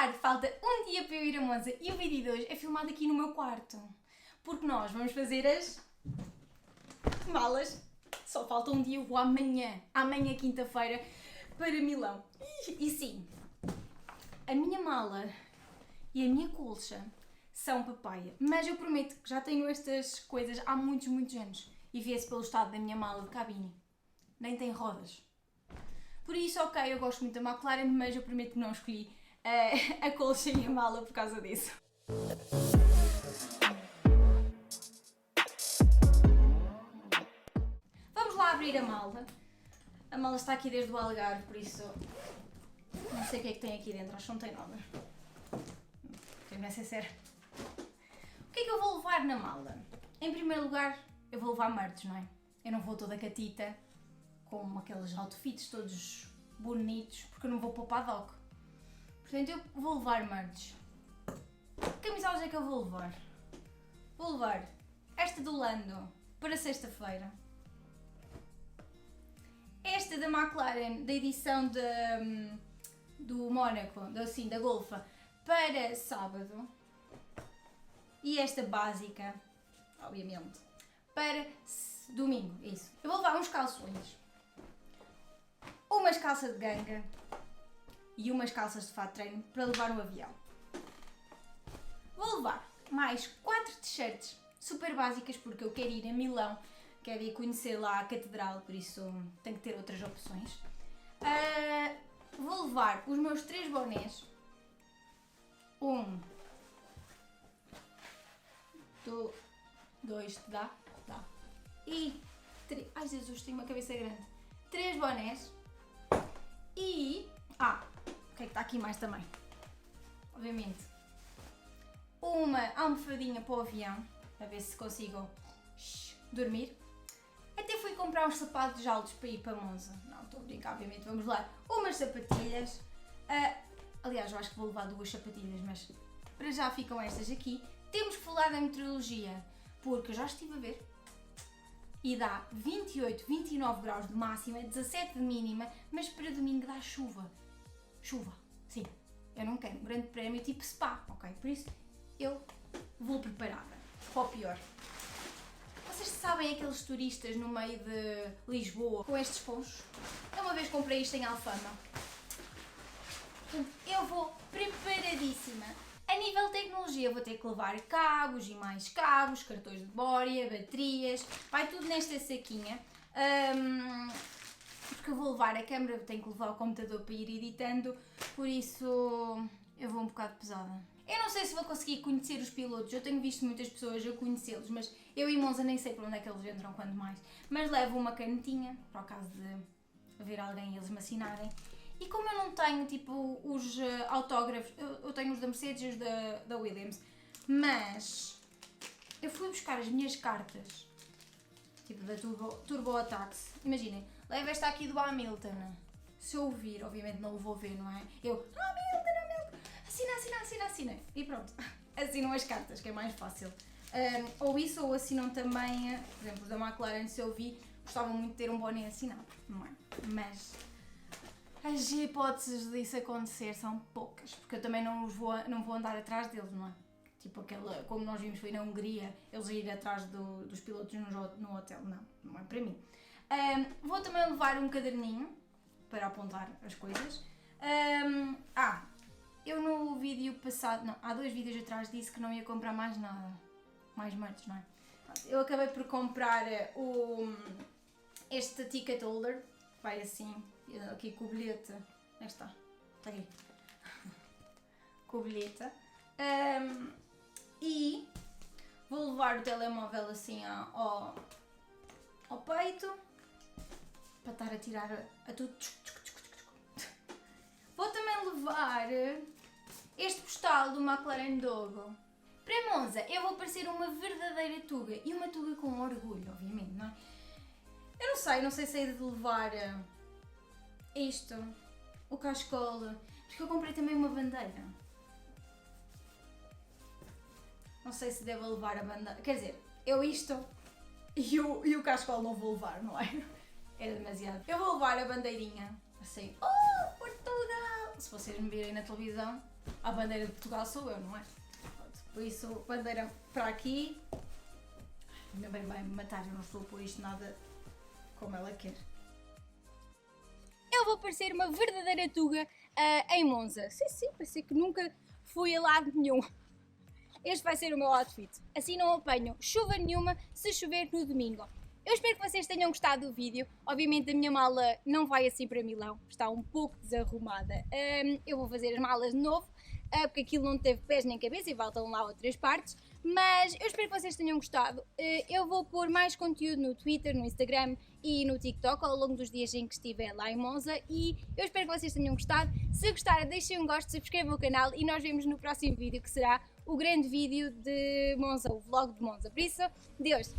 tarde, falta um dia para eu ir a Monza e o vídeo de hoje é filmado aqui no meu quarto. Porque nós vamos fazer as malas. Só falta um dia, eu vou amanhã, quinta-feira, para Milão. E sim, a minha mala e a minha colcha são papaya. Mas eu prometo que já tenho estas coisas há muitos anos. E vê-se pelo estado da minha mala de cabine. Nem tem rodas. Por isso, ok, eu gosto muito da McLaren, mas eu prometo que não escolhi a colcha e a mala por causa disso. Vamos lá abrir a mala. A mala está aqui desde o Algarve, por isso não sei o que é que tem aqui dentro, acho que não tem nada. Tenho que ser sério. O que é que eu vou levar na mala? Em primeiro lugar, eu vou levar merch, não é? Eu não vou toda catita, com aqueles outfits todos bonitos, porque eu não vou para o paddock. Portanto, eu vou levar merch. Que camisolas é que eu vou levar? Vou levar esta do Lando para sexta-feira. Esta da McLaren, da edição do Mónaco, da Golfa, para sábado. E esta básica, obviamente, para domingo, isso. Eu vou levar uns calções, umas calças de ganga e umas calças de fato de treino para levar no avião. Vou levar mais 4 t-shirts super básicas porque eu quero ir a Milão, quero ir conhecer lá a catedral, por isso tenho que ter outras opções. Vou levar os meus 3 bonés. 2, dá? Dá. E 3, ai Jesus, tenho uma cabeça grande. 3 bonés. E, o que é que está aqui mais também? Obviamente, uma almofadinha para o avião, para ver se consigo dormir. Até fui comprar uns sapatos altos para ir para Monza. Não, estou a brincar, obviamente, vamos lá. Umas sapatilhas. Aliás, eu acho que vou levar 2 sapatilhas, mas para já ficam estas aqui. Temos que falar da meteorologia, porque eu já estive a ver e dá 28, 29 graus de máxima, 17 de mínima, mas para domingo dá chuva. Chuva, sim. Eu não quero um grande prémio tipo spa, ok? Por isso eu vou preparada para o pior. Vocês sabem aqueles turistas no meio de Lisboa com estes ponchos? Eu uma vez comprei isto em Alfama. Portanto, eu vou preparadíssima. A nível de tecnologia vou ter que levar cabos e mais cabos, cartões de memória, baterias, vai tudo nesta saquinha. Porque eu vou levar a câmera, tenho que levar o computador para ir editando, por isso eu vou um bocado pesada. Eu não sei se vou conseguir conhecer os pilotos, eu tenho visto muitas pessoas a conhecê-los, mas eu e Monza nem sei para onde é que eles entram, quanto mais. Mas levo uma canetinha, para o caso de haver alguém e eles me assinarem. E como eu não tenho tipo os autógrafos, eu tenho os da Mercedes e os da Williams, mas eu fui buscar as minhas cartas, tipo da Turbo Attacks. Imaginem, levo esta aqui do Hamilton. Se eu ouvir, obviamente não o vou ver, não é? Eu, Hamilton, assina. E pronto, assinam as cartas, que é mais fácil. Ou isso, ou assinam também, por exemplo, da McLaren, se eu ouvir, gostava muito de ter um boné assinado, não é? Mas as hipóteses disso acontecer são poucas, porque eu também não vou andar atrás deles, não é? Tipo aquela, como nós vimos foi na Hungria, eles ir atrás dos pilotos no hotel, não é para mim. Vou também levar um caderninho para apontar as coisas. Eu no vídeo passado, não, há 2 vídeos atrás disse que não ia comprar mais nada, mais merch, não é? Eu acabei por comprar este ticket holder, vai assim, aqui com o bilhete, onde é que está? Está aqui, com o bilhete, e vou levar o telemóvel assim ao peito, para estar a tirar a tudo. Vou também levar este postal do McLaren Dogo. Para Monza eu vou parecer uma verdadeira tuga, e uma tuga com orgulho, obviamente, não é? Eu não sei se é de levar isto, o cascolo, porque eu comprei também uma bandeira. Não sei se devo levar a bandeira, quer dizer, eu isto e o cascolo não vou levar, não é? Era demasiado. Eu vou levar a bandeirinha, assim, Portugal! se vocês me virem na televisão, a bandeira de Portugal sou eu, não é? Pronto, por isso, bandeira para aqui. Ainda bem vai me matar, eu não estou a pôr isto nada como ela quer. Eu vou parecer uma verdadeira tuga em Monza. Sim, parecer que nunca fui a lado nenhum. Este vai ser o meu outfit. Assim não apanho chuva nenhuma se chover no domingo. Eu espero que vocês tenham gostado do vídeo. Obviamente a minha mala não vai assim para Milão, está um pouco desarrumada. Eu vou fazer as malas de novo, porque aquilo não teve pés nem cabeça e faltam lá outras partes. Mas eu espero que vocês tenham gostado. Eu vou pôr mais conteúdo no Twitter, no Instagram e no TikTok ao longo dos dias em que estiver lá em Monza. E eu espero que vocês tenham gostado. Se gostaram, deixem um gosto, subscrevam o canal e nós vemos no próximo vídeo, que será o grande vídeo de Monza, o vlog de Monza. Por isso, Deus!